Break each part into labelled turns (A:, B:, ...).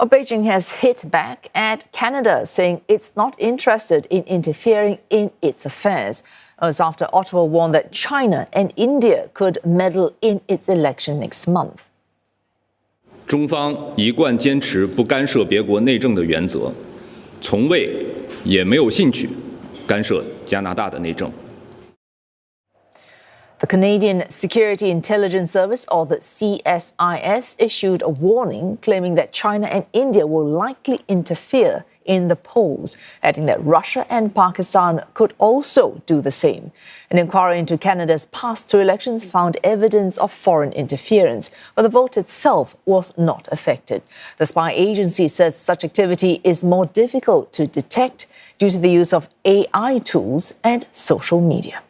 A: Beijing has hit back at Canada, saying it's not interested in interfering in its affairs. As after Ottawa warned that China and India could meddle in its election next month.
B: 中方一贯坚持不干涉别国内政的原则，从未也没有兴趣干涉加拿大的内政。
A: The Canadian Security Intelligence Service, or the CSIS, issued a warning claiming that China and India will likely interfere in the polls, adding that Russia and Pakistan could also do the same. An inquiry into Canada's past two elections found evidence of foreign interference, but the vote itself was not affected. The spy agency says such activity is more difficult to detect due to the use of AI tools and social media.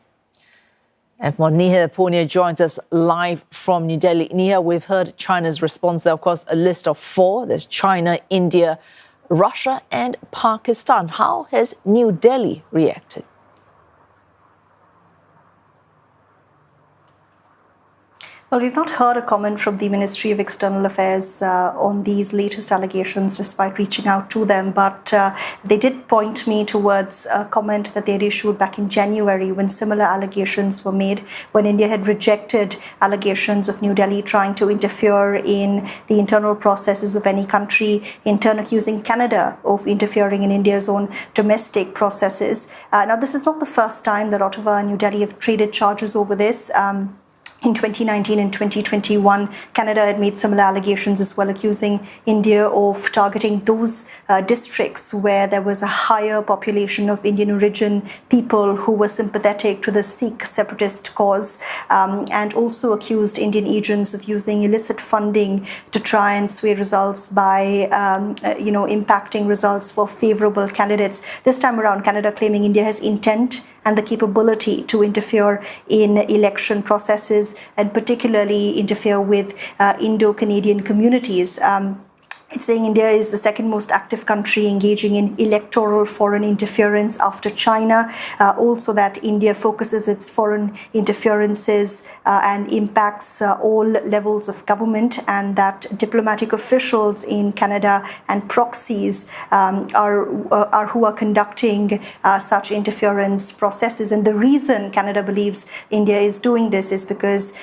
A: And Nihar Punia joins us live from New Delhi. Nihar, we've heard China's response there, of course, a list of four. There's China, India, Russia and Pakistan. How has New Delhi reacted?
C: Well, we've not heard a comment from the Ministry of External Affairs on these latest allegations, despite reaching out to them. But they did point me towards a comment that they had issued back in January when similar allegations were made, when India had rejected allegations of New Delhi trying to interfere in the internal processes of any country, in turn accusing Canada of interfering in India's own domestic processes. Now, this is not the first time that Ottawa and New Delhi have traded charges over this. In 2019 and 2021, Canada had made similar allegations as well, accusing India of targeting those districts where there was a higher population of Indian origin people who were sympathetic to the Sikh separatist cause, and also accused Indian agents of using illicit funding to try and sway results by, impacting results for favorable candidates. This time around, Canada claiming India has intent and the capability to interfere in election processes and particularly interfere with Indo-Canadian communities. It's saying India is the second most active country engaging in electoral foreign interference after China. Also that India focuses its foreign interferences and impacts all levels of government, and that diplomatic officials in Canada and proxies are who are conducting such interference processes. And the reason Canada believes India is doing this is because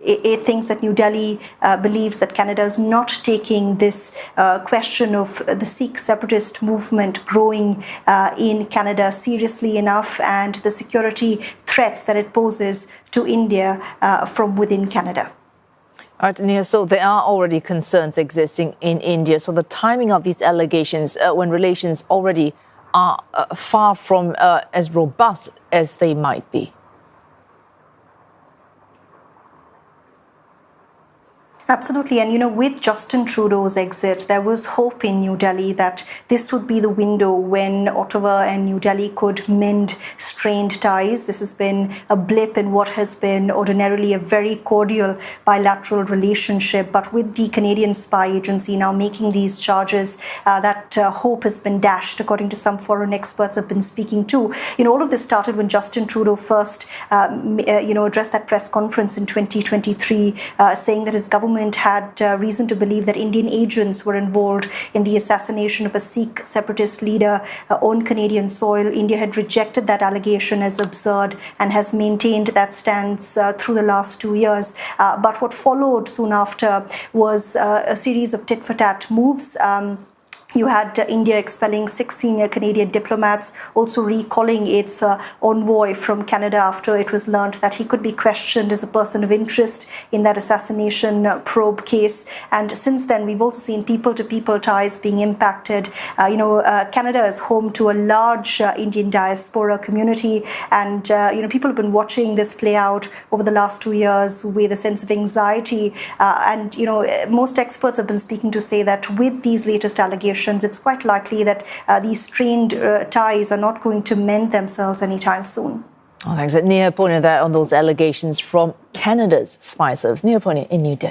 C: it thinks that New Delhi believes that Canada is not taking this question of the Sikh separatist movement growing in Canada seriously enough, and the security threats that it poses to India from within Canada.
A: All right, Nihar, so there are already concerns existing in India. So the timing of these allegations, when relations already are far from as robust as they might be.
C: Absolutely. And, with Justin Trudeau's exit, there was hope in New Delhi that this would be the window when Ottawa and New Delhi could mend strained ties. This has been a blip in what has been ordinarily a very cordial bilateral relationship. But with the Canadian spy agency now making these charges, that hope has been dashed, according to some foreign experts I've been speaking to. All of this started when Justin Trudeau first, addressed that press conference in 2023, saying that his government had reason to believe that Indian agents were involved in the assassination of a Sikh separatist leader on Canadian soil. India had rejected that allegation as absurd and has maintained that stance through the last 2 years. But what followed soon after was a series of tit-for-tat moves. You had India expelling 6 senior Canadian diplomats, also recalling its envoy from Canada after it was learned that he could be questioned as a person of interest in that assassination probe case. And since then, we've also seen people-to-people ties being impacted. Canada is home to a large Indian diaspora community, and people have been watching this play out over the last 2 years with a sense of anxiety. Most experts have been speaking to say that with these latest allegations, it's quite likely that these strained ties are not going to mend themselves anytime soon.
A: Oh, thanks. Nihar Punia there on those allegations from Canada's spy service. Nihar Punia in New Delhi.